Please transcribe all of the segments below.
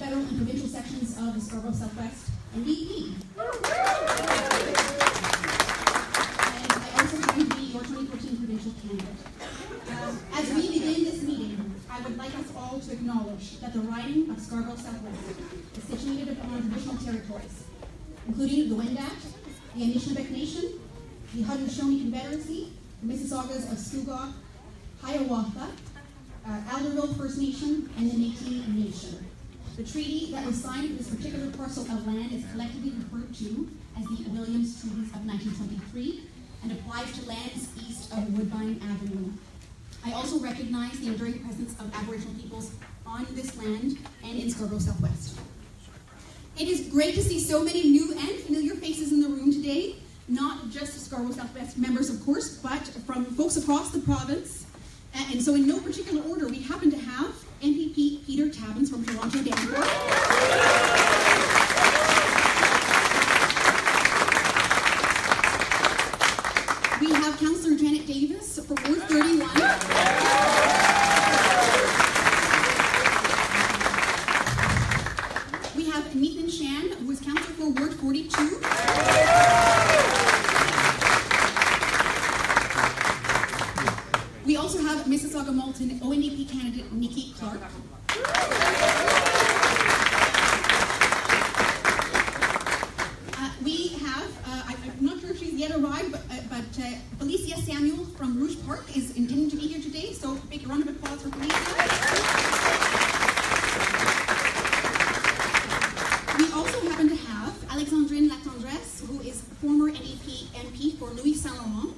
federal and provincial sections of the Scarborough Southwest NDP. And I also happen to be your 2014 provincial candidate. As we begin this meeting, I would like us all to acknowledge that the riding of Scarborough Southwest is situated on traditional territories, including the Wendat, the Anishinaabe Nation, the Haudenosaunee Confederacy, the Mississaugas of Scugog, Hiawatha, Alderville First Nation, and the Métis Nation. The treaty that was signed for this particular parcel of land is collectively referred to as the Williams Treaties of 1923 and applies to lands east of Woodbine Avenue. I also recognize the enduring presence of Aboriginal peoples on this land and in Scarborough Southwest. It is great to see so many new and familiar faces in the room today, not just Scarborough Southwest members, of course, but from folks across the province. And so in no particular order, we happen to have NDP Peter Tabbins from Toronto, Danforth. We have Councillor Janet Davis for Ward 31. We have Nathan Shan, who is Councillor for Ward 42. We also have Mississauga Malton ONDP candidate Nikki Clark. We have, I'm not sure if she's yet arrived, but Felicia Samuel from Rouge Park is intending to be here today, so big round of applause for Felicia. We also happen to have Alexandrine Latendresse, who is former NDP MP for Louis Saint Laurent.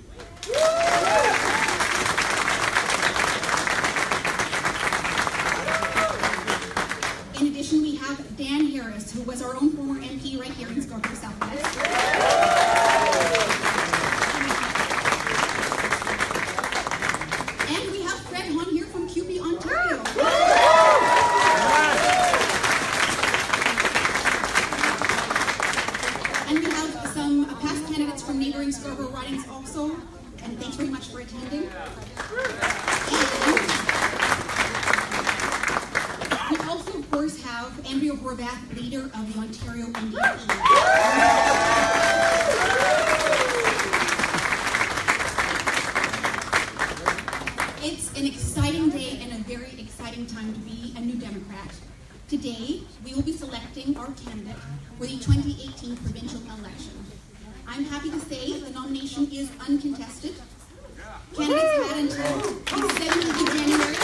In addition, we have Dan Harris, who was our own former MP right here in Scarborough Southwest. And we have Fred Hahn here from QP, Ontario. And we have some past candidates from neighboring Scarborough ridings also, and thanks very much for attending. We also, of course, have Andrea Horvath, leader of the Ontario NDP. It's an exciting day and a very exciting time to be a New Democrat. Today, we will be selecting our candidate for the 2018 provincial election. I'm happy to say the nomination is uncontested. Candidates had until the 17th of January.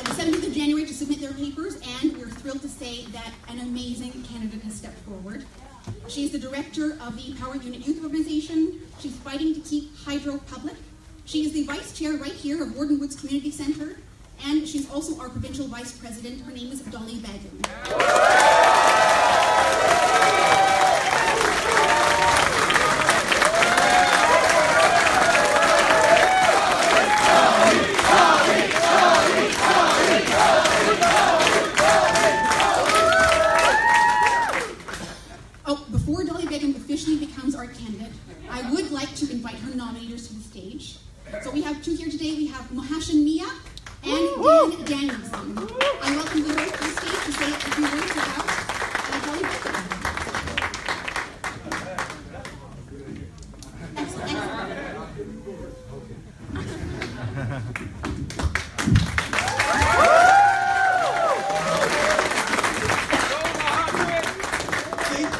The 17th of January to submit their papers, and we're thrilled to say that an amazing candidate has stepped forward. She is the director of the Power Unit Youth Organization. She's fighting to keep hydro public. She is the vice chair right here of Warden Woods Community Centre, and she's also our provincial vice president. Her name is Doly Begum. Before Doly Begum officially becomes our candidate, I would like to invite her nominators to the stage. So we have two here today. We have Mohashan Mia and Dan Danielson. I welcome you both to the stage to say a few words about Doly Begum.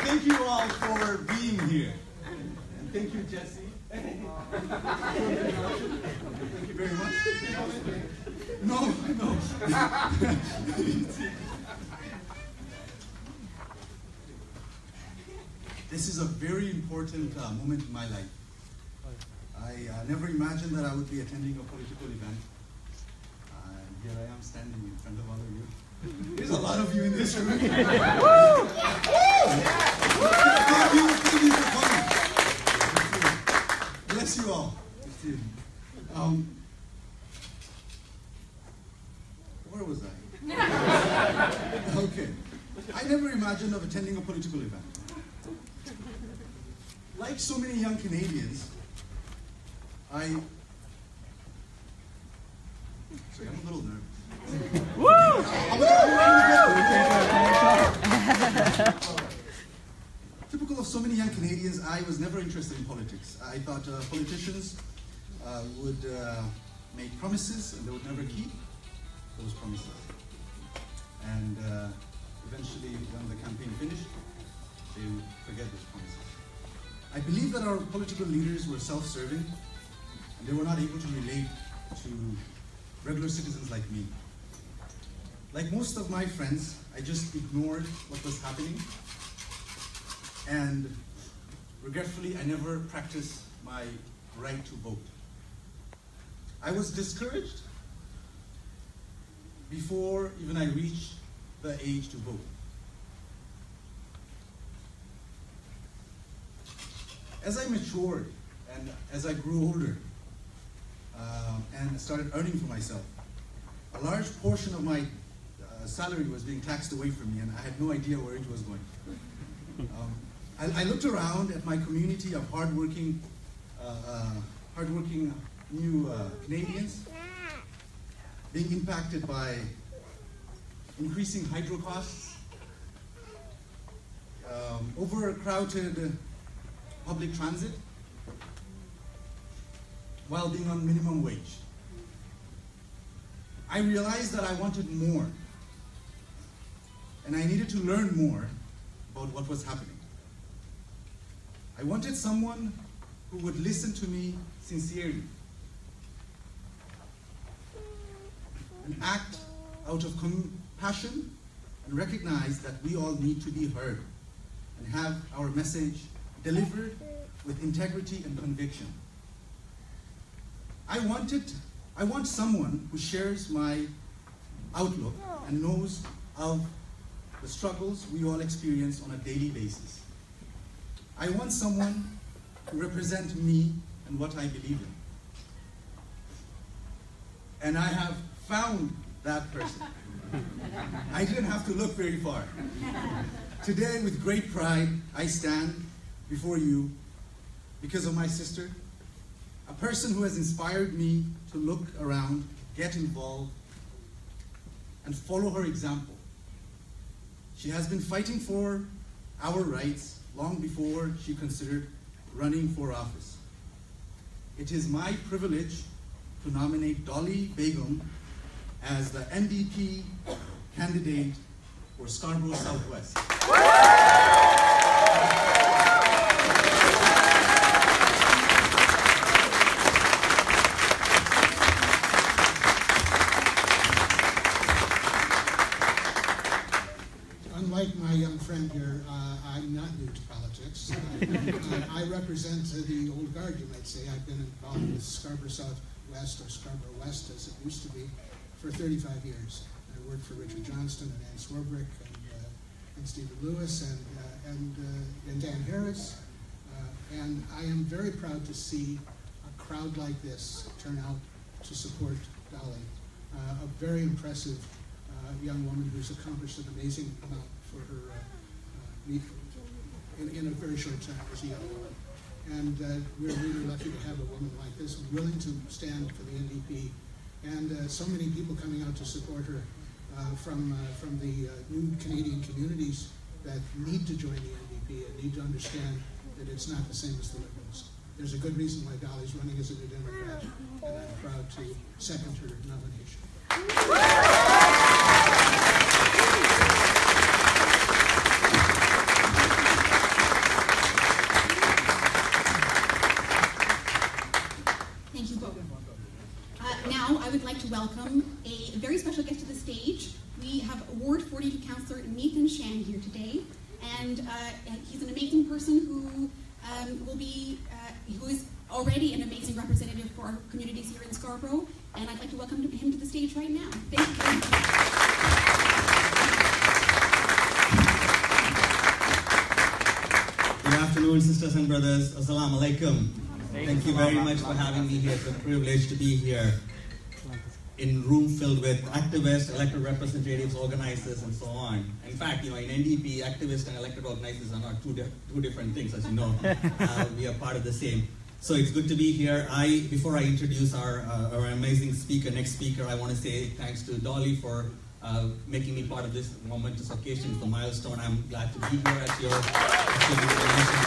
Thank you all for being here. And thank you, Jesse. Thank you very much. No. This is a very important moment in my life. I never imagined that I would be attending a political event. And here I am standing in front of all of you. There's a lot of you in this room. Thank you for coming. Bless you all. Where was I? Okay. I never imagined of attending a political event. Like so many young Canadians, Sorry, I'm a little nervous. Typical of so many young Canadians, I was never interested in politics. I thought politicians would make promises and they would never keep those promises. And eventually, when the campaign finished, they would forget those promises. I believe that our political leaders were self-serving and they were not able to relate to regular citizens like me. Like most of my friends, I just ignored what was happening, and regretfully, I never practiced my right to vote. I was discouraged before even I reached the age to vote. As I matured and as I grew older and started earning for myself, a large portion of my salary was being taxed away from me, and I had no idea where it was going. I looked around at my community of hardworking new Canadians being impacted by increasing hydro costs, overcrowded public transit, while being on minimum wage. I realized that I wanted more, and I needed to learn more about what was happening. I wanted someone who would listen to me sincerely and act out of compassion and recognize that we all need to be heard and have our message delivered with integrity and conviction. I want someone who shares my outlook and knows of the struggles we all experience on a daily basis. I want someone to represent me and what I believe in. And I have found that person. I didn't have to look very far. Today, with great pride, I stand before you because of my sister, a person who has inspired me to look around, get involved, and follow her example. She has been fighting for our rights long before she considered running for office. It is my privilege to nominate Doly Begum as the NDP candidate for Scarborough Southwest. Unlike my young friend here, I'm not new to politics. I represent the old guard, you might say. I've been involved with Scarborough Southwest, or Scarborough West as it used to be, for 35 years. I worked for Richard Johnston and Anne Swarbrick and Stephen Lewis and Dan Harris. And I am very proud to see a crowd like this turn out to support Doly, a very impressive young woman who's accomplished an amazing amount for her in a very short time as a young woman. And we're really lucky to have a woman like this willing to stand for the NDP, and so many people coming out to support her from the new Canadian communities that need to join the NDP and need to understand that it's not the same as the Liberals. There's a good reason why Doly's running as a New Democrat, and I'm proud to second her nomination. Thank you both. Now I would like to welcome a very special guest to the stage. We have Ward 42 Councillor Nathan Shan here today, and he's an amazing person who who is already an amazing representative for our communities here in Scarborough, and I'd like to welcome him to the stage right now. Thank you very much. Good afternoon, sisters and brothers. Assalamu alaikum. Thank you very much for having me here. It's a privilege to be here in a room filled with activists, elected representatives, organizers, and so on. In fact, in NDP, activists and elected organizers are not two different things, as you know. We are part of the same. So it's good to be here. Before I introduce our amazing next speaker, I want to say thanks to Doly for making me part of this momentous occasion. It's a milestone. I'm glad to be here at your institution.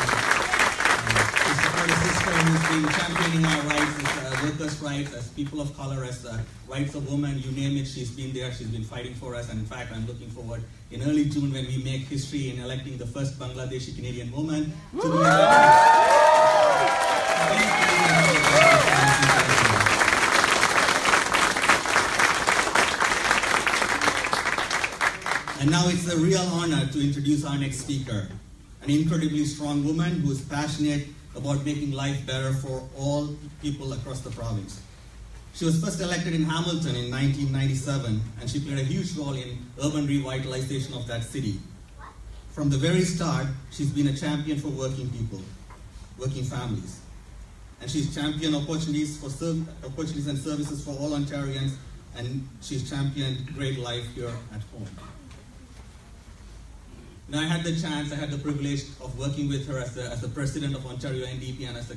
To support a sister who's been championing our rights as workers' rights, as people of color, as rights of women, you name it, she's been there, she's been fighting for us, and in fact, I'm looking forward in early June when we make history in electing the first Bangladeshi Canadian woman to be And now it's a real honor to introduce our next speaker, an incredibly strong woman who is passionate about making life better for all people across the province. She was first elected in Hamilton in 1997, and she played a huge role in urban revitalization of that city. From the very start, she's been a champion for working people, working families. And she's championed opportunities and services for all Ontarians, and she's championed great life here at home. Now, I had the privilege of working with her as the president of Ontario NDP and as a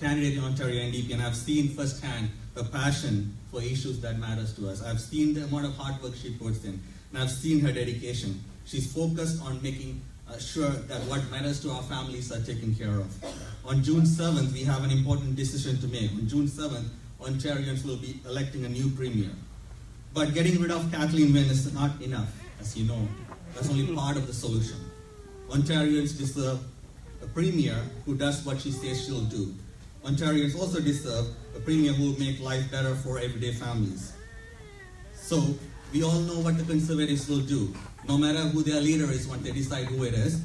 candidate in Ontario NDP, and I've seen firsthand her passion for issues that matters to us. I've seen the amount of hard work she puts in, and I've seen her dedication. She's focused on making sure that what matters to our families are taken care of. On June 7th, we have an important decision to make. On June 7th, Ontarians will be electing a new premier. But getting rid of Kathleen Wynne is not enough, as you know. That's only part of the solution. Ontarians deserve a premier who does what she says she'll do. Ontarians also deserve a premier who will make life better for everyday families. So, we all know what the Conservatives will do. No matter who their leader is, once they decide who it is,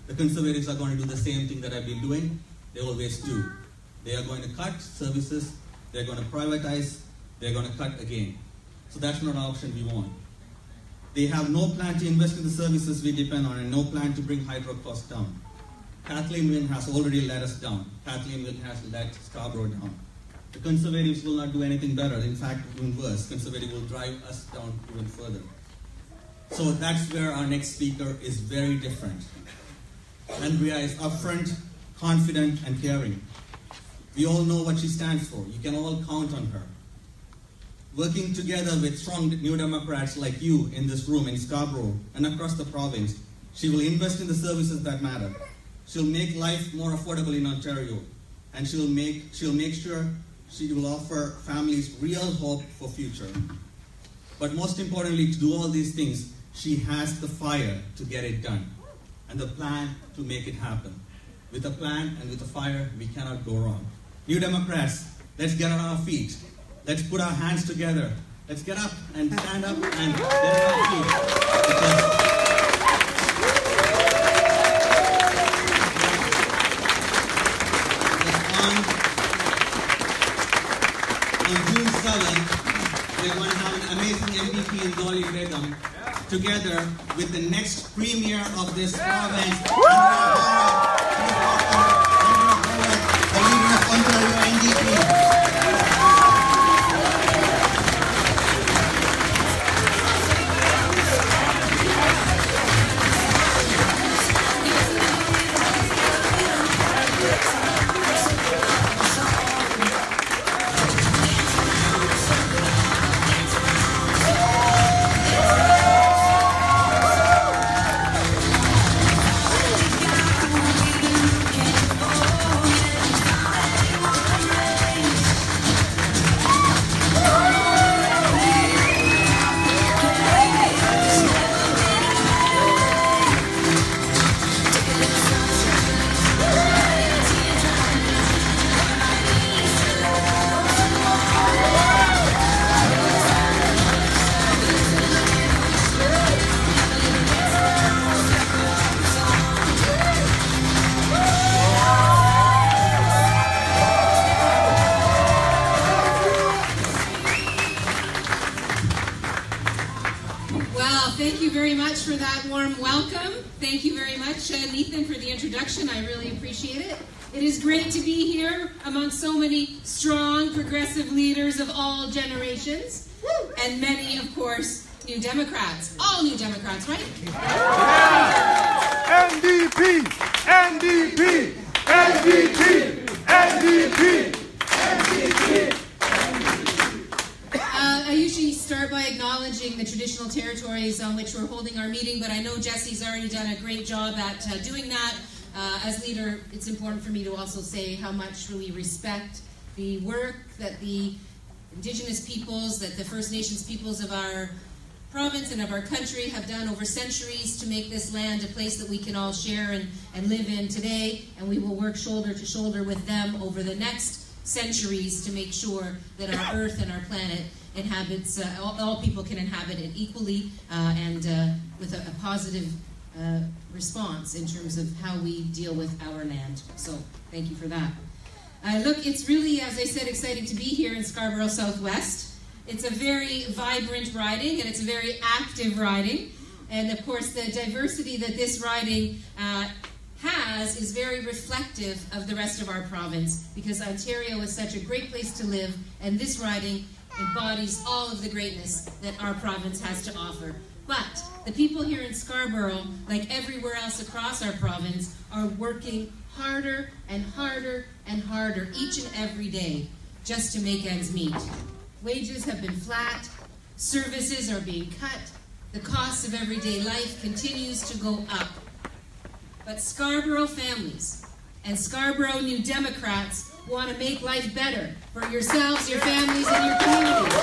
the Conservatives are going to do the same thing that I've been doing. They always do. They are going to cut services, they're going to privatize, they're going to cut again. So that's not an option we want. They have no plan to invest in the services we depend on and no plan to bring hydro costs down. Kathleen Wynne has already let us down. Kathleen Wynne has let Scarborough down. The Conservatives will not do anything better. In fact, even worse. Conservatives will drive us down even further. So that's where our next speaker is very different. Andrea is upfront, confident, and caring. We all know what she stands for. You can all count on her. Working together with strong New Democrats like you in this room in Scarborough and across the province, she will invest in the services that matter. She'll make life more affordable in Ontario, and she'll make sure she will offer families real hope for future. But most importantly, to do all these things, she has the fire to get it done and the plan to make it happen. With a plan and with a fire, we cannot go wrong. New Democrats, let's get on our feet. Let's put our hands together. Let's get up and stand up and get on our feet. On June 7th, we're going to have an amazing NDP in Doly Begum together with the next premier of this province, the leader of Ontario NDP. Thank you very much for that warm welcome. Thank you very much, Nathan, for the introduction. I really appreciate it. It is great to be here among so many strong, progressive leaders of all generations, and many, of course, New Democrats. All New Democrats, right? NDP! NDP! NDP! NDP! NDP! I usually start by acknowledging the traditional territories on which we're holding our meeting, but I know Jesse's already done a great job at doing that. As leader, it's important for me to also say how much we respect the work that the Indigenous peoples, that the First Nations peoples of our province and of our country have done over centuries to make this land a place that we can all share and live in today, and we will work shoulder to shoulder with them over the next centuries to make sure that our earth and our planet inhabits, all people can inhabit it equally and with a positive response in terms of how we deal with our land. So thank you for that. Look, it's really, as I said, exciting to be here in Scarborough Southwest. It's a very vibrant riding and it's a very active riding. And of course the diversity that this riding has is very reflective of the rest of our province, because Ontario is such a great place to live, and this riding embodies all of the greatness that our province has to offer. But the people here in Scarborough, like everywhere else across our province, are working harder and harder and harder each and every day just to make ends meet. Wages have been flat, services are being cut, the cost of everyday life continues to go up. But Scarborough families and Scarborough New Democrats want to make life better for yourselves, your families, and your community.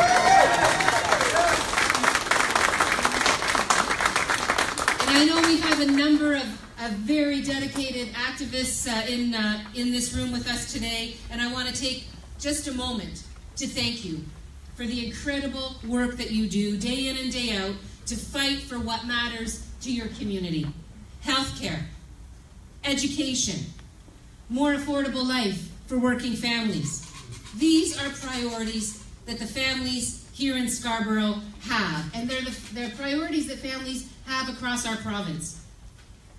And I know we have a number of very dedicated activists in this room with us today, and I want to take just a moment to thank you for the incredible work that you do day in and day out to fight for what matters to your community. Healthcare, education, more affordable life for working families. These are priorities that the families here in Scarborough have, and they're priorities that families have across our province.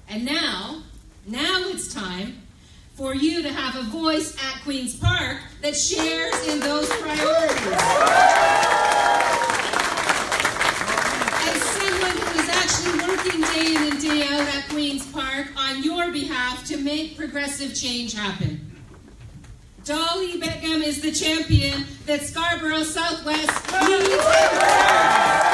And now it's time for you to have a voice at Queen's Park that shares in those priorities. As someone who is actually working day in and day out at Queen's Park on your behalf to make progressive change happen. Doly Begum is the champion that Scarborough Southwest needs and deserves.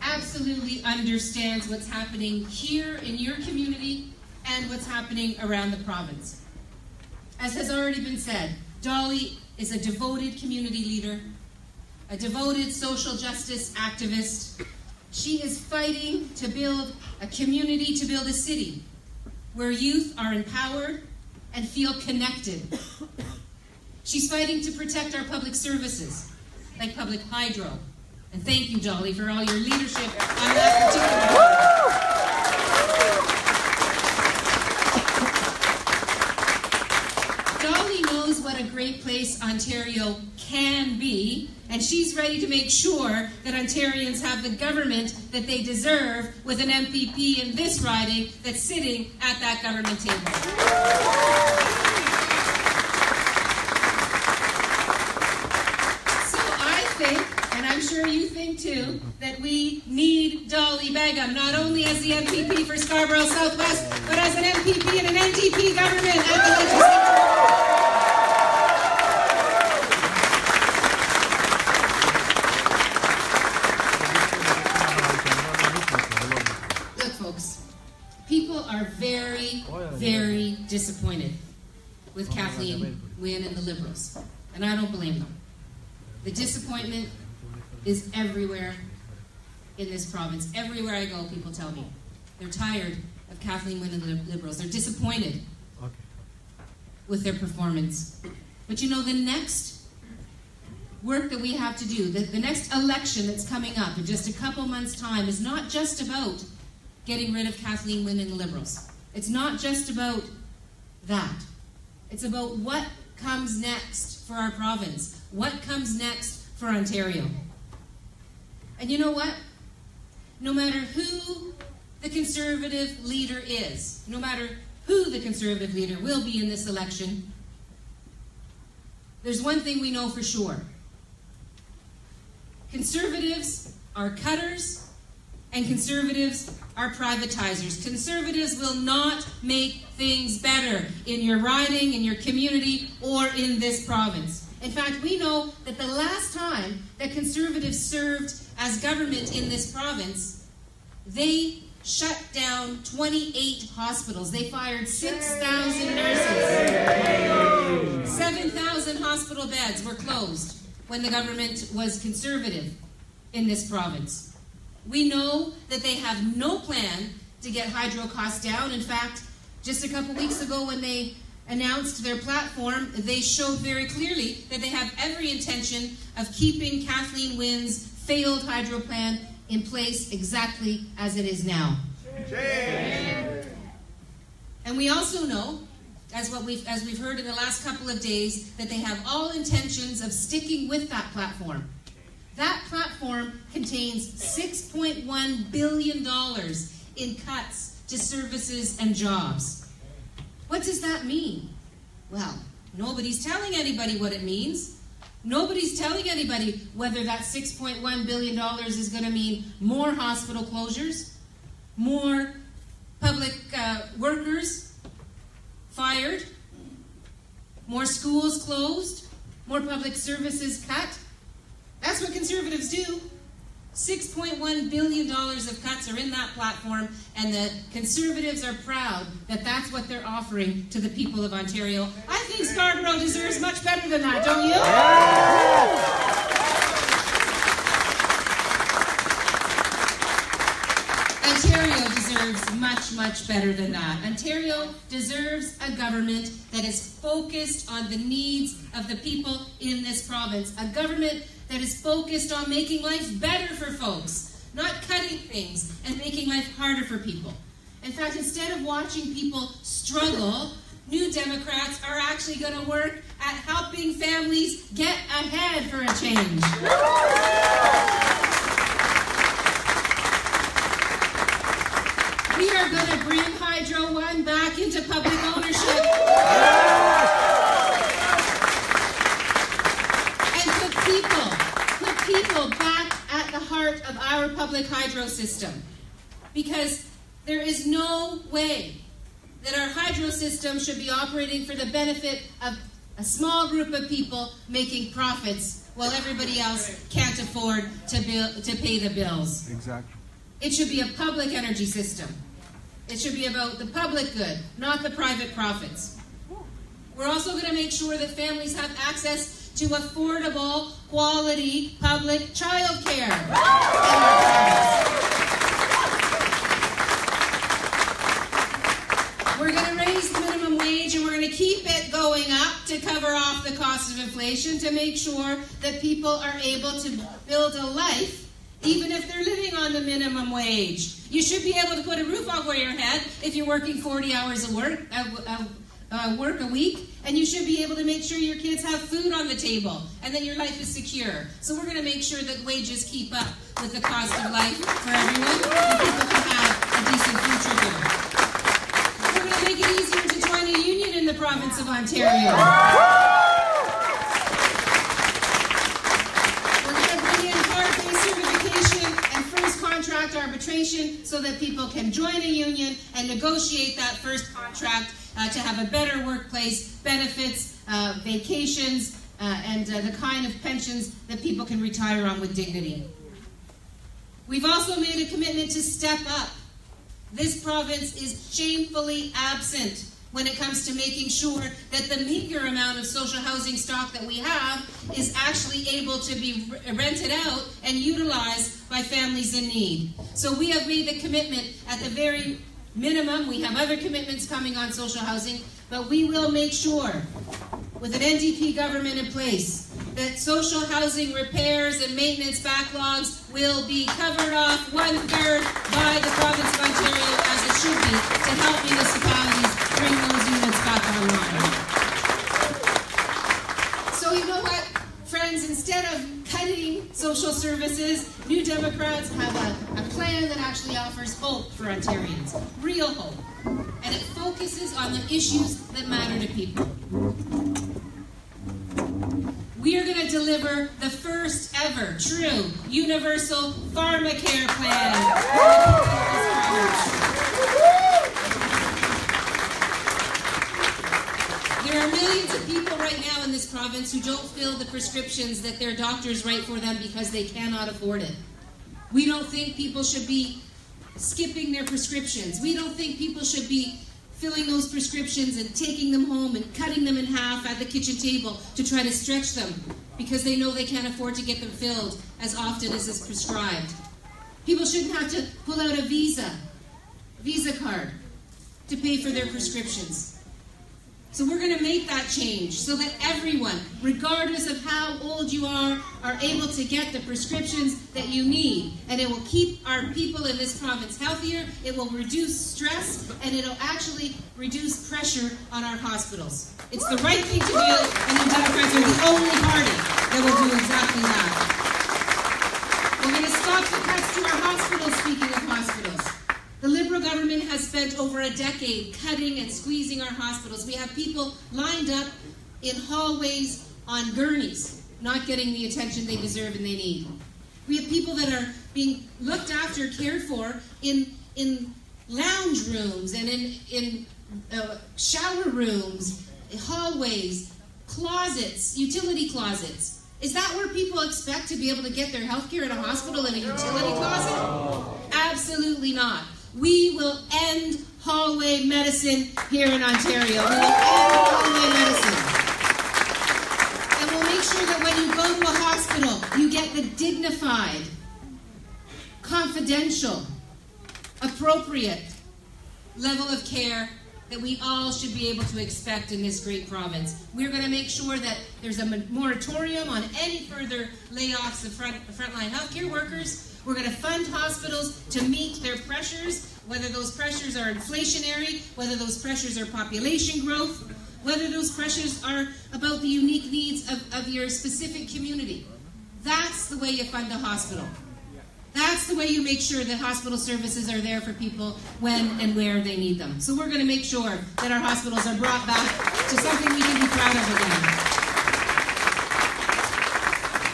Absolutely understands what's happening here in your community and what's happening around the province. As has already been said, Doly is a devoted community leader, a devoted social justice activist. She is fighting to build a community, to build a city where youth are empowered and feel connected. She's fighting to protect our public services, like public hydro. And thank you, Doly, for all your leadership on that particular point. Doly knows what a great place Ontario can be, and she's ready to make sure that Ontarians have the government that they deserve with an MPP in this riding that's sitting at that government table. I'm sure you think too that we need Doly Begum, not only as the MPP for Scarborough Southwest, but as an MPP in an NDP government at the legislature. Look, folks, people are very, very disappointed with Kathleen Wynne and the Liberals, and I don't blame them. The disappointment is everywhere in this province. Everywhere I go, people tell me they're tired of Kathleen Wynne and the Liberals. They're disappointed with their performance. But you know, the next work that we have to do, the next election that's coming up in just a couple months' time, is not just about getting rid of Kathleen Wynne and the Liberals. It's not just about that. It's about what comes next for our province, what comes next for Ontario. And you know what? No matter who the Conservative leader is, no matter who the Conservative leader will be in this election, there's one thing we know for sure. Conservatives are cutters, and Conservatives are privatizers. Conservatives will not make things better in your riding, in your community, or in this province. In fact, we know that the last time that Conservatives served as government in this province, they shut down 28 hospitals. They fired 6,000 nurses. 7,000 hospital beds were closed when the government was Conservative in this province. We know that they have no plan to get hydro costs down. In fact, just a couple weeks ago when they announced their platform, they showed very clearly that they have every intention of keeping Kathleen Wynne's failed hydro plan in place exactly as it is now. And we also know, as we've heard in the last couple of days, that they have all intentions of sticking with that platform. That platform contains $6.1 billion in cuts to services and jobs. What does that mean? Well, nobody's telling anybody what it means. Nobody's telling anybody whether that $6.1 billion is going to mean more hospital closures, more public workers fired, more schools closed, more public services cut. That's what Conservatives do. $6.1 billion of cuts are in that platform, and the Conservatives are proud that that's what they're offering to the people of Ontario. I think Scarborough deserves much better than that, don't you? Ontario deserves much, much better than that. Ontario deserves a government that is focused on the needs of the people in this province. A government that is focused on making life better for folks, not cutting things and making life harder for people. In fact, instead of watching people struggle, New Democrats are actually going to work at helping families get ahead for a change. We are going to bring Hydro One back into public ownership. Put people back at the heart of our public hydro system. Because there is no way that our hydro system should be operating for the benefit of a small group of people making profits while everybody else can't afford to pay the bills. Exactly. It should be a public energy system. It should be about the public good, not the private profits. We're also going to make sure that families have access to affordable, quality, public child care. We're going to raise the minimum wage, and we're going to keep it going up to cover off the cost of inflation, to make sure that people are able to build a life even if they're living on the minimum wage. You should be able to put a roof over your head if you're working 40 hours of work a week, and you should be able to make sure your kids have food on the table and that your life is secure. So we're going to make sure that wages keep up with the cost of life for everyone, and people can have a decent future here. We're going to make it easier to join a union in the province of Ontario. Contract arbitration so that people can join a union and negotiate that first contract to have a better workplace, benefits, vacations, and the kind of pensions that people can retire on with dignity. We've also made a commitment to step up. This province is shamefully absent when it comes to making sure that the meager amount of social housing stock that we have is actually able to be rented out and utilized by families in need. So we have made the commitment at the very minimum. We have other commitments coming on social housing, but we will make sure, with an NDP government in place, that social housing repairs and maintenance backlogs will be covered off 1/3 by the province of Ontario, as it should be, to help municipalities bring those units back online. So you know what, friends, instead of cutting social services, New Democrats have a plan that actually offers hope for Ontarians, real hope. And it focuses focuses on the issues that matter to people. We are going to deliver the first ever true universal pharmacare plan. There are millions of people right now in this province who don't fill the prescriptions that their doctors write for them because they cannot afford it. We don't think people should be skipping their prescriptions. We don't think people should be filling those prescriptions and taking them home and cutting them in half at the kitchen table to try to stretch them because they know they can't afford to get them filled as often as is prescribed. People shouldn't have to pull out a Visa card to pay for their prescriptions. So we're going to make that change so that everyone, regardless of how old you are able to get the prescriptions that you need. And it will keep our people in this province healthier, it will reduce stress, and it will actually reduce pressure on our hospitals. It's the right thing to do, and the Democrats are the only party that will do exactly that. We're going to stop the cuts to our hospitals, speaking of hospitals. The Liberal government has spent over a decade cutting and squeezing our hospitals. We have people lined up in hallways on gurneys, not getting the attention they deserve and they need. We have people that are being looked after, cared for in lounge rooms and in shower rooms, hallways, closets, utility closets. Is that where people expect to be able to get their health care in a hospital, in a utility closet? Absolutely not. We will end hallway medicine here in Ontario. We will end hallway medicine. And we'll make sure that when you go to a hospital, you get the dignified, confidential, appropriate level of care that we all should be able to expect in this great province. We're going to make sure that there's a moratorium on any further layoffs of frontline healthcare workers. We're going to fund hospitals to meet their pressures, whether those pressures are inflationary, whether those pressures are population growth, whether those pressures are about the unique needs of your specific community. That's the way you fund a hospital. That's the way you make sure that hospital services are there for people when and where they need them. So we're going to make sure that our hospitals are brought back to something we can be proud of again.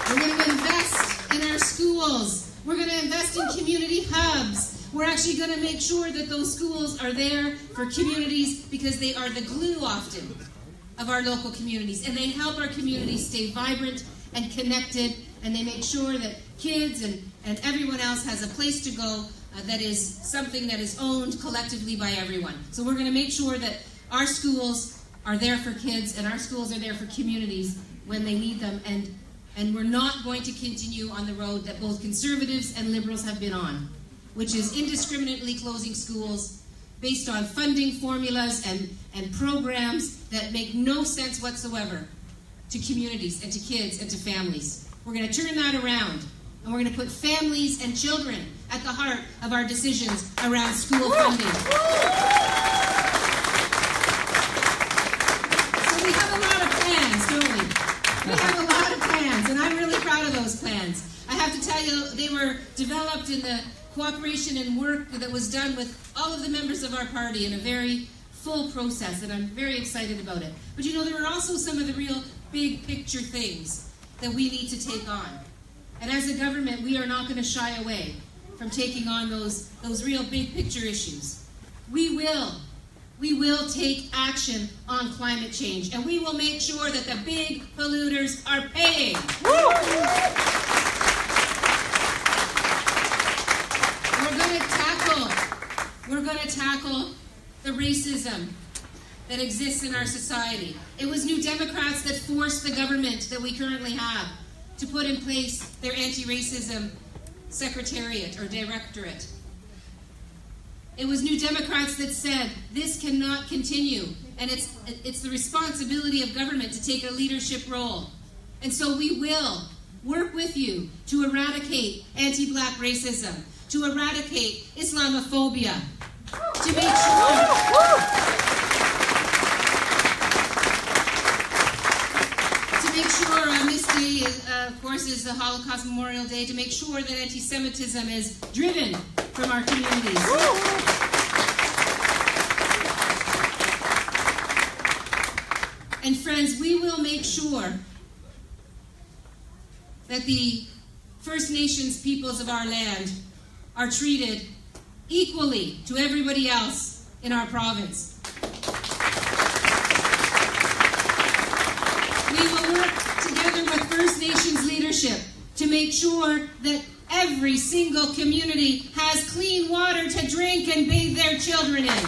We're going to invest in our schools. We're going to invest in community hubs. We're actually going to make sure that those schools are there for communities because they are the glue often of our local communities. And they help our communities stay vibrant and connected, and they make sure that kids and everyone else has a place to go that is something that is owned collectively by everyone. So we're going to make sure that our schools are there for kids and our schools are there for communities when they need them. And we're not going to continue on the road that both Conservatives and Liberals have been on, which is indiscriminately closing schools based on funding formulas and programs that make no sense whatsoever to communities and to kids and to families. We're going to turn that around, and we're going to put families and children at the heart of our decisions around school funding. So we have a lot of plans, don't we? We have a lot of plans, and I'm really proud of those plans. I have to tell you, they were developed in the cooperation and work that was done with all of the members of our party in a very full process, and I'm very excited about it. But you know, there are also some of the real big picture things that we need to take on. And as a government, we are not going to shy away from taking on those real big picture issues. We will take action on climate change, and we will make sure that the big polluters are paying. We're going to tackle the racism that exists in our society. It was New Democrats that forced the government that we currently have to put in place their anti-racism secretariat or directorate. It was New Democrats that said this cannot continue, and it's the responsibility of government to take a leadership role. And so we will work with you to eradicate anti-black racism, to eradicate Islamophobia, to make sure on this day, of course, is the Holocaust Memorial Day, to make sure that anti-Semitism is driven from our communities. And friends, we will make sure that the First Nations peoples of our land are treated equally to everybody else in our province. We will work together with First Nations leadership to make sure that every single community has clean water to drink and bathe their children in.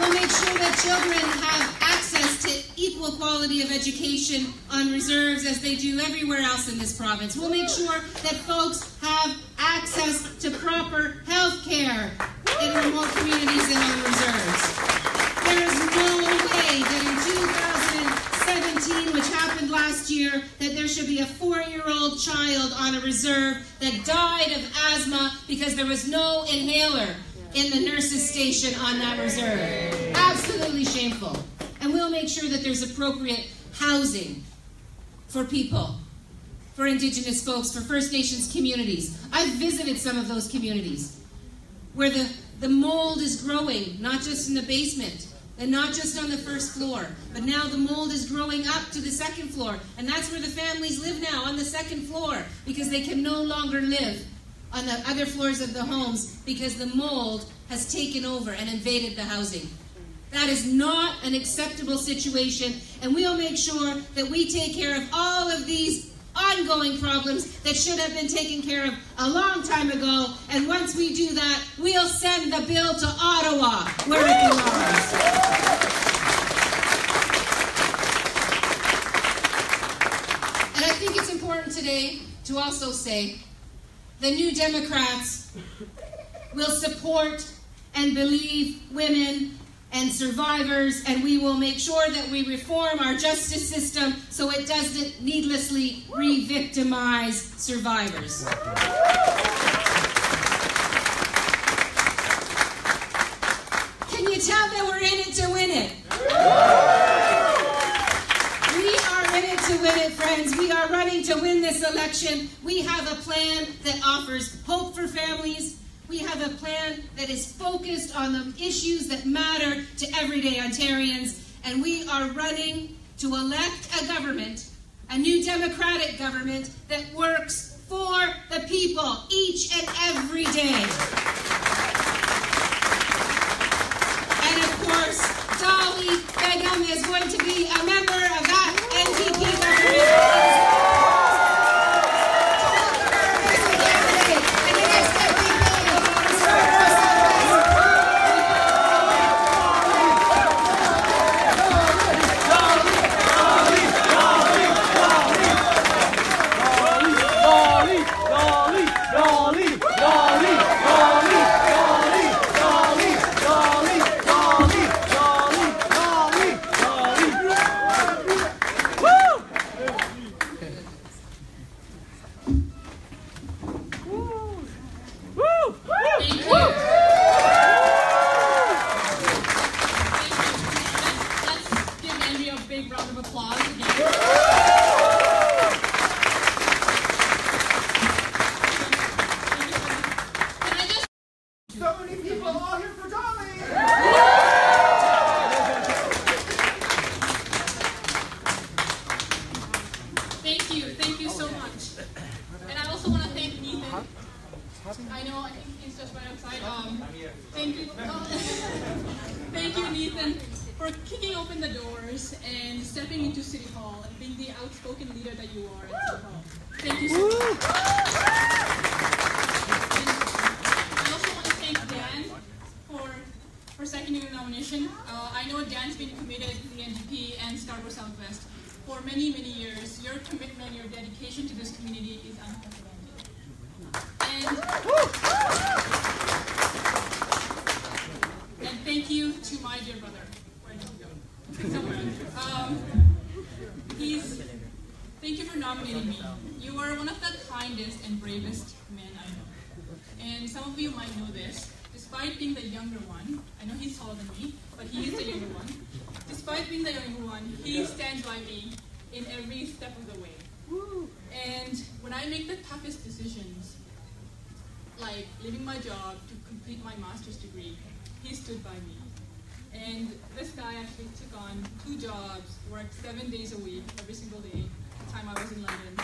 We'll make sure that children have access to equal quality of education on reserves as they do everywhere else in this province. We'll make sure that folks have access to proper health care in remote communities and on reserves. There is no way that in 2017, which happened last year, that there should be a 4-year-old child on a reserve that died of asthma because there was no inhaler in the nurse's station on that reserve. Absolutely shameful. And we'll make sure that there's appropriate housing for people, for Indigenous folks, for First Nations communities. I've visited some of those communities where the mold is growing, not just in the basement, and not just on the first floor, but now the mold is growing up to the second floor. And that's where the families live now, on the second floor, because they can no longer live on the other floors of the homes because the mold has taken over and invaded the housing. That is not an acceptable situation, and we'll make sure that we take care of all of these ongoing problems that should have been taken care of a long time ago. And once we do that, we'll send the bill to Ottawa, where it belongs. And I think it's important today to also say the New Democrats will support and believe women and survivors, and we will make sure that we reform our justice system so it doesn't needlessly re-victimize survivors. Can you tell that we're in it to win it? We are in it to win it, friends. We are running to win this election. We have a plan that offers hope for families. We have a plan that is focused on the issues that matter to everyday Ontarians, and we are running to elect a government, a new democratic government that works for the people each and every day. And of course, Doly Begum is going to be a member of that NDP government. Thank you, Nathan, for kicking open the doors and stepping into City Hall and being the outspoken leader that you are at City Hall. Thank you so much. And I also want to thank Dan for seconding the nomination. I know Dan's been committed to the NDP and Scarborough Southwest for many, many years. Your commitment, your dedication to this community is unprecedented. And thank you to my dear brother. Where did he go? Somewhere. Thank you for nominating me. You are one of the kindest and bravest men I know. And some of you might know this. Despite being the younger one, I know he's taller than me, but he is the younger one. Despite being the younger one, he stands by me in every step of the way. And when I make the toughest decisions, like leaving my job to complete my master's degree, he stood by me. And this guy actually took on 2 jobs, worked 7 days a week, every single day, the time I was in London.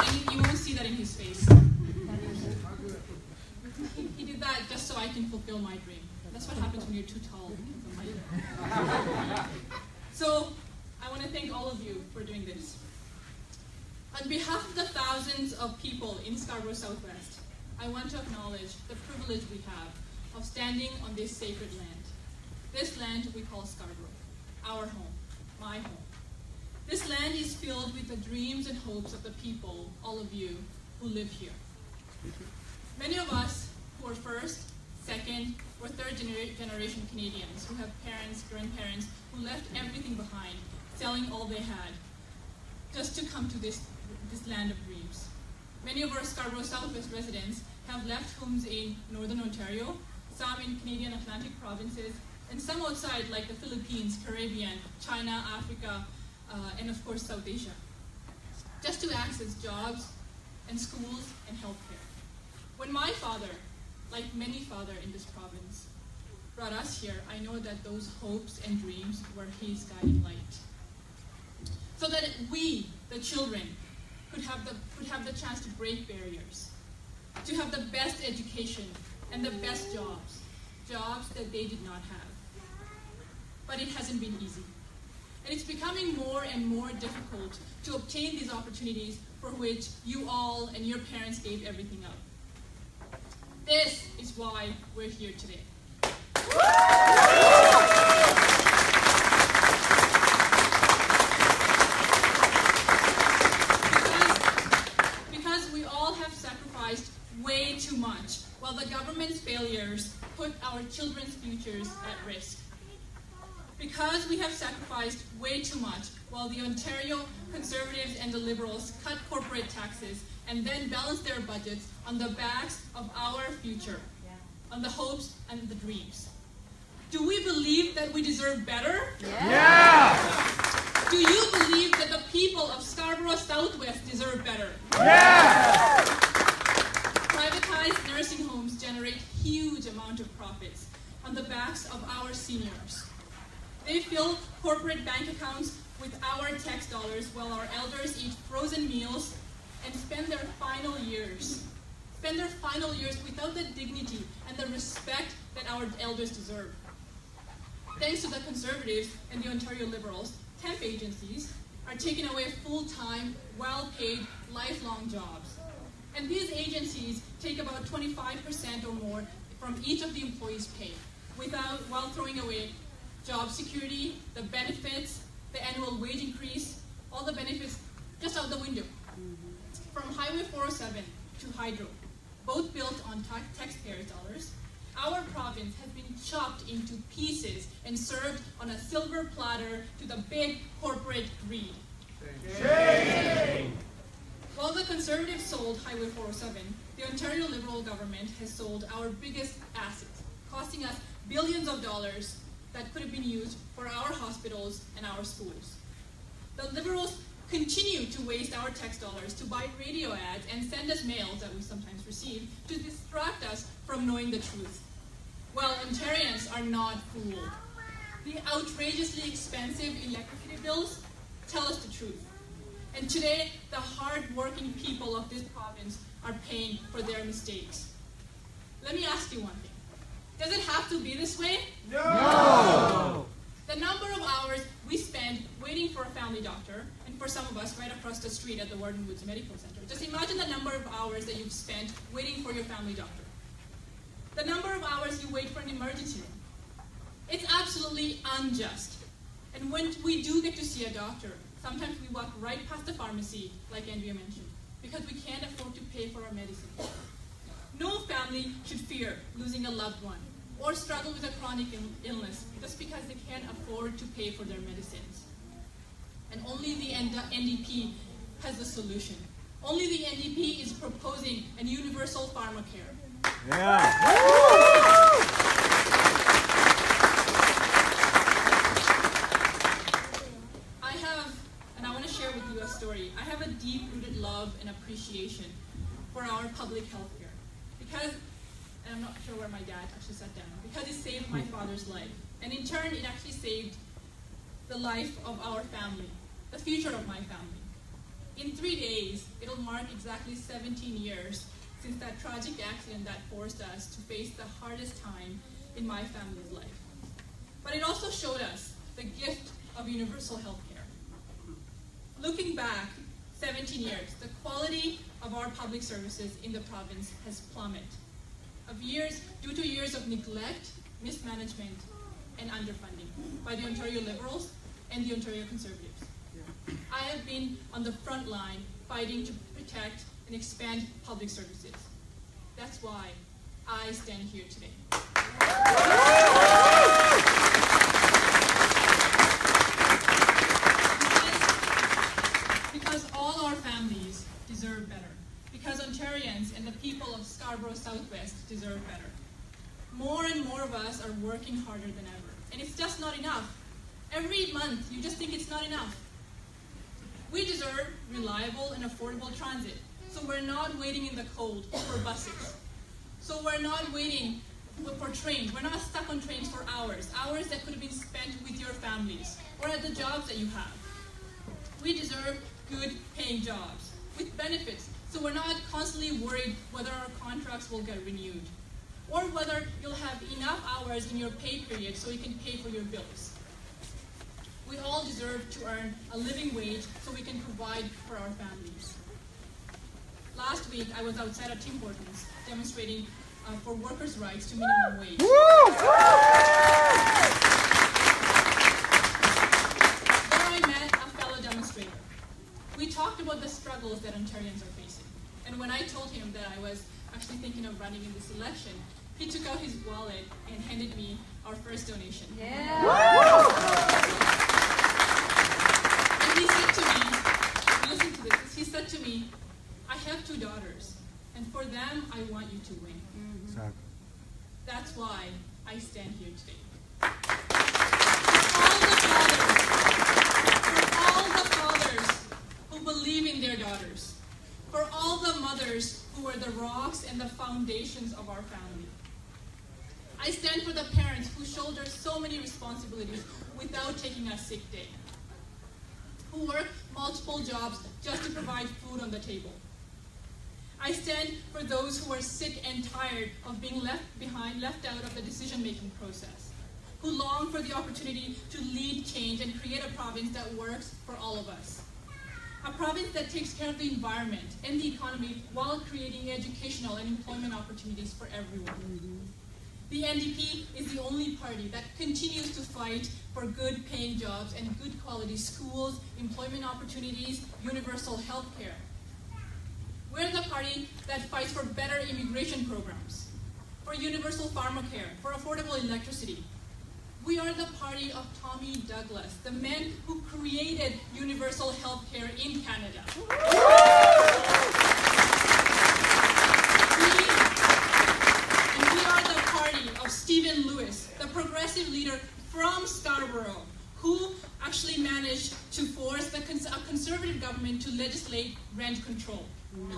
And you won't see that in his face. He did that just so I can fulfill my dream. That's what happens when you're too tall. So, I want to thank all of you for doing this. On behalf of the thousands of people in Scarborough Southwest, I want to acknowledge the privilege we have of standing on this sacred land. This land we call Scarborough, our home, my home. This land is filled with the dreams and hopes of the people, all of you, who live here. Many of us who are first, second, or third generation Canadians, who have parents, grandparents, who left everything behind, selling all they had, just to come to this land of dreams. Many of our Scarborough Southwest residents have left homes in Northern Ontario, some in Canadian Atlantic provinces, and some outside like the Philippines, Caribbean, China, Africa, and of course South Asia, just to access jobs and schools and healthcare. When my father, like many fathers in this province, brought us here, I know that those hopes and dreams were his guiding light. So that we, the children, could have the chance to break barriers, to have the best education and the best jobs that they did not have. But it hasn't been easy. And it's becoming more and more difficult to obtain these opportunities for which you all and your parents gave everything up. This is why we're here today. Because we all have sacrificed way too much, while the government's failures put our children's futures at risk. Because we have sacrificed way too much, while the Ontario Conservatives and the Liberals cut corporate taxes and then balance their budgets on the backs of our future, on the hopes and the dreams. Do we believe that we deserve better? Yeah! Do you believe that the people of Scarborough Southwest deserve better? Yeah! Privatized nursing homes generate huge amount of profits on the backs of our seniors. They fill corporate bank accounts with our tax dollars while our elders eat frozen meals and spend their final years without the dignity and the respect that our elders deserve. Thanks to the Conservatives and the Ontario Liberals, temp agencies are taking away full-time, well-paid, lifelong jobs. And these agencies take about 25% or more from each of the employees' pay, while throwing away job security, the benefits, the annual wage increase, all the benefits just out the window. From Highway 407 to Hydro, both built on taxpayers' dollars, our province has been chopped into pieces and served on a silver platter to the big corporate greed. Shame. While the Conservatives sold Highway 407, the Ontario Liberal government has sold our biggest asset, costing us billions of dollars that could have been used for our hospitals and our schools. The Liberals continue to waste our tax dollars to buy radio ads and send us mails that we sometimes receive to distract us from knowing the truth. Well, Ontarians are not fooled. The outrageously expensive electricity bills tell us the truth. And today, the hard-working people of this province are paying for their mistakes. Let me ask you one thing. Does it have to be this way? No! The number of hours we spend waiting for a family doctor, and for some of us right across the street at the Warden Woods Medical Center, just imagine the number of hours that you've spent waiting for your family doctor. The number of hours you wait for an emergency room. It's absolutely unjust. And when we do get to see a doctor, sometimes we walk right past the pharmacy, like Andrea mentioned, because we can't afford to pay for our medicine. No family should fear losing a loved one or struggle with a chronic illness just because they can't afford to pay for their medicines. And only the NDP has the solution. Only the NDP is proposing a universal pharmacare. Yeah. I want to share with you a story. I have a deep love and appreciation for our public health care. Because, and I'm not sure where my dad actually sat down, because it saved my father's life. And in turn, it actually saved the life of our family, the future of my family. In 3 days, it'll mark exactly 17 years since that tragic accident that forced us to face the hardest time in my family's life. But it also showed us the gift of universal health care. Looking back 17 years, the quality of our public services in the province has plummeted due to years of neglect, mismanagement, and underfunding by the Ontario Liberals and the Ontario Conservatives. I have been on the front line fighting to protect and expand public services. That's why I stand here today. Because all our families deserve better. Because Ontarians and the people of Scarborough Southwest deserve better. More and more of us are working harder than ever. And it's just not enough. Every month, you just think it's not enough. We deserve reliable and affordable transit, so we're not waiting in the cold for buses. So we're not waiting for trains. We're not stuck on trains for hours that could have been spent with your families or at the jobs that you have. We deserve good paying jobs with benefits, so we're not constantly worried whether our contracts will get renewed or whether you'll have enough hours in your pay period so you can pay for your bills. We all deserve to earn a living wage so we can provide for our families. Last week, I was outside of Tim Hortons demonstrating for workers' rights to minimum wage. There I met a fellow demonstrator. We talked about the struggles that Ontarians are facing. And when I told him that I was actually thinking of running in this election, he took out his wallet and handed me our first donation. And he said to me, listen to this, he said to me, I have 2 daughters, and for them, I want you to win. Exactly. That's why I stand here today. For all the fathers who believe in their daughters, for all the mothers who are the rocks and the foundations of our family. I stand for the parents who shoulder so many responsibilities without taking a sick day, who work multiple jobs just to provide food on the table. I stand for those who are sick and tired of being left behind, left out of the decision-making process, who long for the opportunity to lead change and create a province that works for all of us. A province that takes care of the environment and the economy while creating educational and employment opportunities for everyone. The NDP is the only party that continues to fight for good paying jobs and good quality schools, employment opportunities, universal health care. We're the party that fights for better immigration programs, for universal pharmacare, for affordable electricity. We are the party of Tommy Douglas, the man who created universal health care in Canada. We are the party of Stephen Lewis, the progressive leader from Scarborough, who actually managed to force a conservative government to legislate rent control. And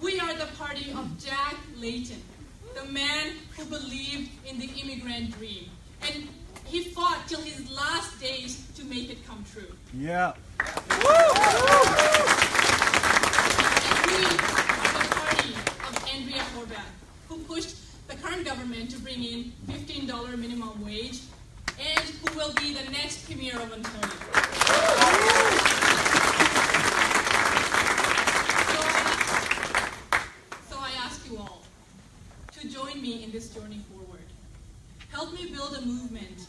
we are the party of Jack Layton, the man who believed in the immigrant dream. And he fought till his last days to make it come true. Yeah. And we are the party of Andrea Horvath, who pushed the current government to bring in $15 minimum wage and who will be the next Premier of Ontario. So I ask you all to join me in this journey forward. Help me build a movement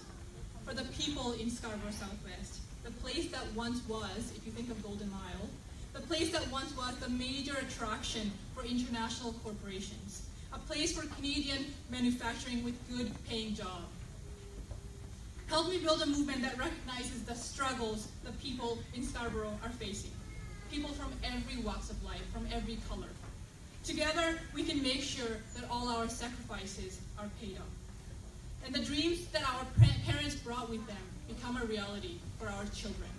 for the people in Scarborough Southwest, the place that once was, if you think of Golden Mile, the place that once was the major attraction for international corporations, a place for Canadian manufacturing with good paying jobs. Help me build a movement that recognizes the struggles the people in Scarborough are facing. People from every walks of life, from every color. Together, we can make sure that all our sacrifices are paid off. And the dreams that our parents brought with them become a reality for our children.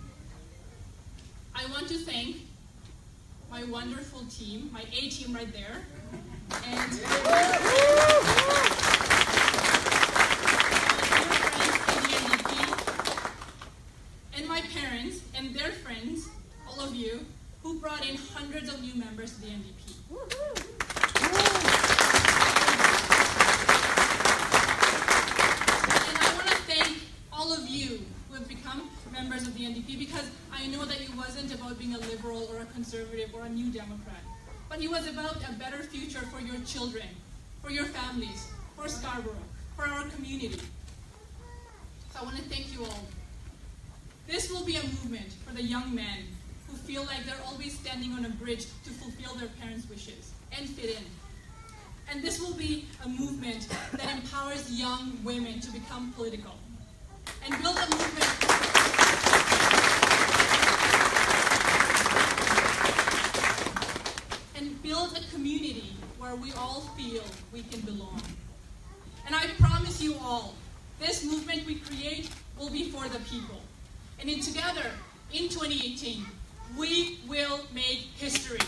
I want to thank my wonderful team, my A team right there, and my dear friends in the NDP, and my parents and their friends, all of you, who brought in hundreds of new members to the NDP. And I want to thank all of you who have become members of the NDP, because I know that it wasn't about being a liberal or a conservative or a new Democrat, but it was about a better future for your children, for your families, for Scarborough, for our community. So I want to thank you all. This will be a movement for the young men who feel like they're always standing on a bridge to fulfill their parents' wishes and fit in. And this will be a movement that empowers young women to become political and build a movement and build a community where we all feel we can belong. And I promise you all, this movement we create will be for the people. And together, in 2018, we will make history.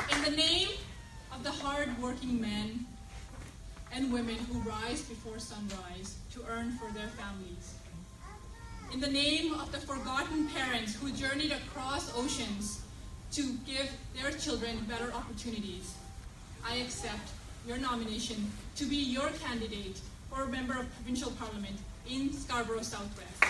In the name of the hard-working men and women who rise before sunrise to earn for their families, in the name of the forgotten parents who journeyed across oceans to give their children better opportunities, I accept your nomination to be your candidate for a member of provincial parliament in Scarborough Southwest.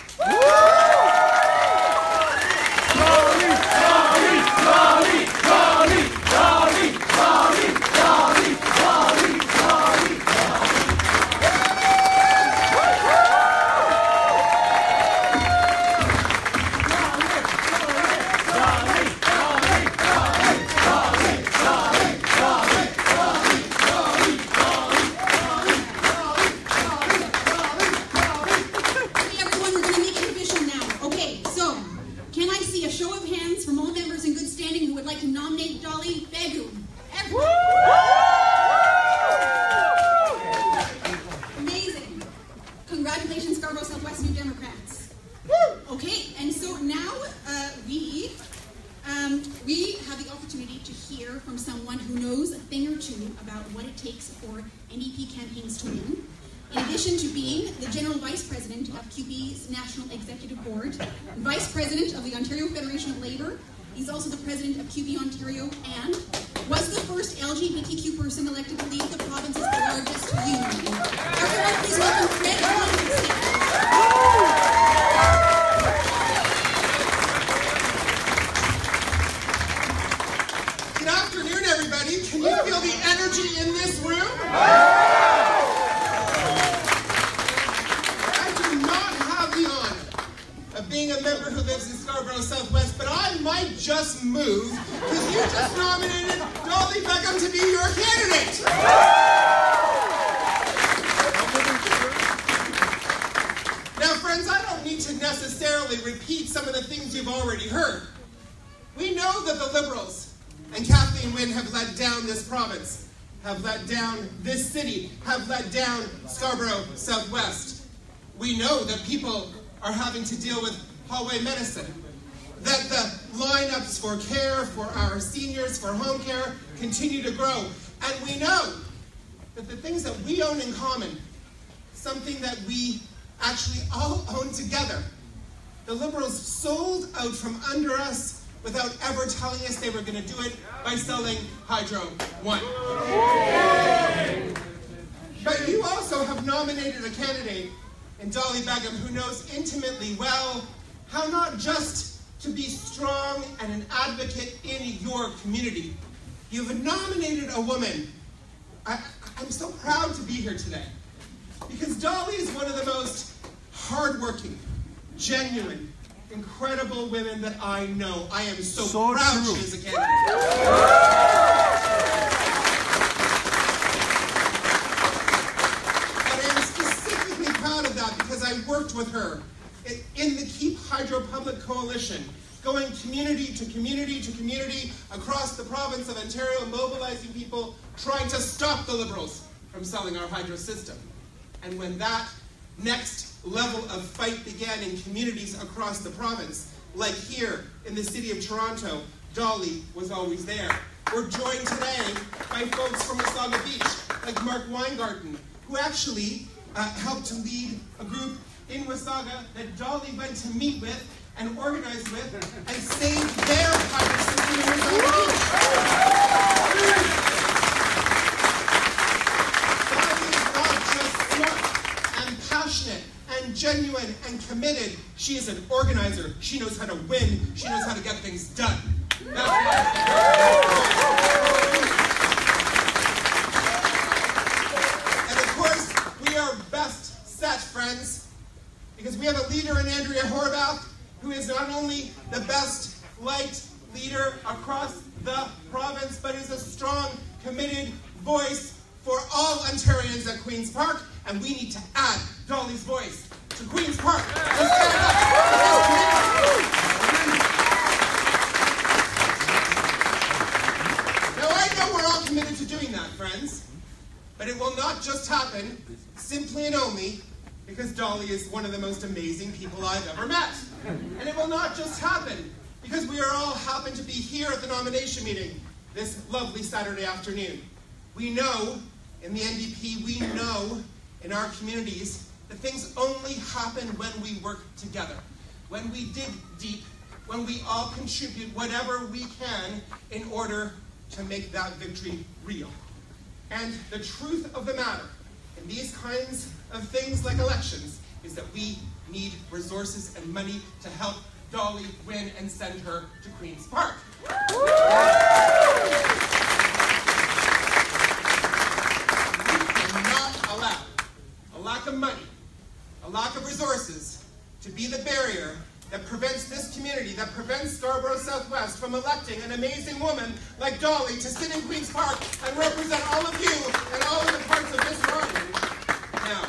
Doly Begum. Amazing. Congratulations, Scarborough Southwest New Democrats. Okay, and so now we have the opportunity to hear from someone who knows a thing or two about what it takes for NDP campaigns to win. In addition to being the General Vice President of QP's National Executive Board, Vice President of the Ontario Federation of Labour, he's also the President of QP Ontario and was the first LGBTQ person elected to lead the province's largest union. Everyone, please welcome Fred Robinson. Good afternoon, everybody. Can you feel the energy in this room? Being a member who lives in Scarborough Southwest, but I might just move because you just nominated Doly Begum to be your candidate. Now, friends, I don't need to necessarily repeat some of the things you've already heard. We know that the Liberals and Kathleen Wynne have let down this province, have let down this city, have let down Scarborough Southwest. We know that people are having to deal with hallway medicine, that the lineups for care for our seniors, for home care, continue to grow. And we know that the things that we own in common, something that we actually all own together, the Liberals sold out from under us without ever telling us they were going to do it by selling Hydro One. But you also have nominated a candidate in Doly Begum who knows intimately well how not just to be strong and an advocate in your community. You've nominated a woman. I'm so proud to be here today because Doly is one of the most hardworking, genuine, incredible women that I know. I am so proud she is a candidate. But I am specifically proud of that because I worked with her in the Keep Hydro Public Coalition, going community to community to community across the province of Ontario, mobilizing people, trying to stop the Liberals from selling our hydro system. And when that next level of fight began in communities across the province, like here in the city of Toronto, Doly was always there. We're joined today by folks from Wasaga Beach, like Mark Weingarten, who actually helped to lead a group in Wasaga that Doly went to meet with and organize with, and save their hydro system in Wasaga Beach. Doly is not just smart and passionate and genuine and committed. She is an organizer. She knows how to win. She knows how to get things done. That's and of course, we are best set, friends, because we have a leader in Andrea Horvath, who is not only the best liked leader across the province, but is a strong, committed voice for all Ontarians at Queen's Park, and we need to add Doly's voice to Queen's Park. Let's stand up. Now I know we're all committed to doing that, friends, but it will not just happen simply and only because Doly is one of the most amazing people I've ever met. And it will not just happen because we are all happen to be here at the nomination meeting this lovely Saturday afternoon. We know in the NDP, we know in our communities that things only happen when we work together, when we dig deep, when we all contribute whatever we can in order to make that victory real. And the truth of the matter in these kinds of things like elections is that we need resources and money to help Doly win and send her to Queen's Park. We cannot allow a lack of money, a lack of resources to be the barrier that prevents this community, that prevents Scarborough Southwest from electing an amazing woman like Doly to sit in Queen's Park and represent all of you and all of the parts of this province. Now,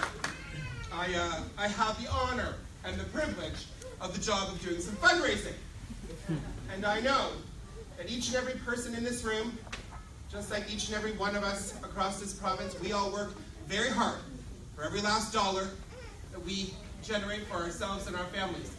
I have the honor and the privilege of the job of doing some fundraising. And I know that each and every person in this room, just like each and every one of us across this province, we all work very hard for every last dollar that we generate for ourselves and our families.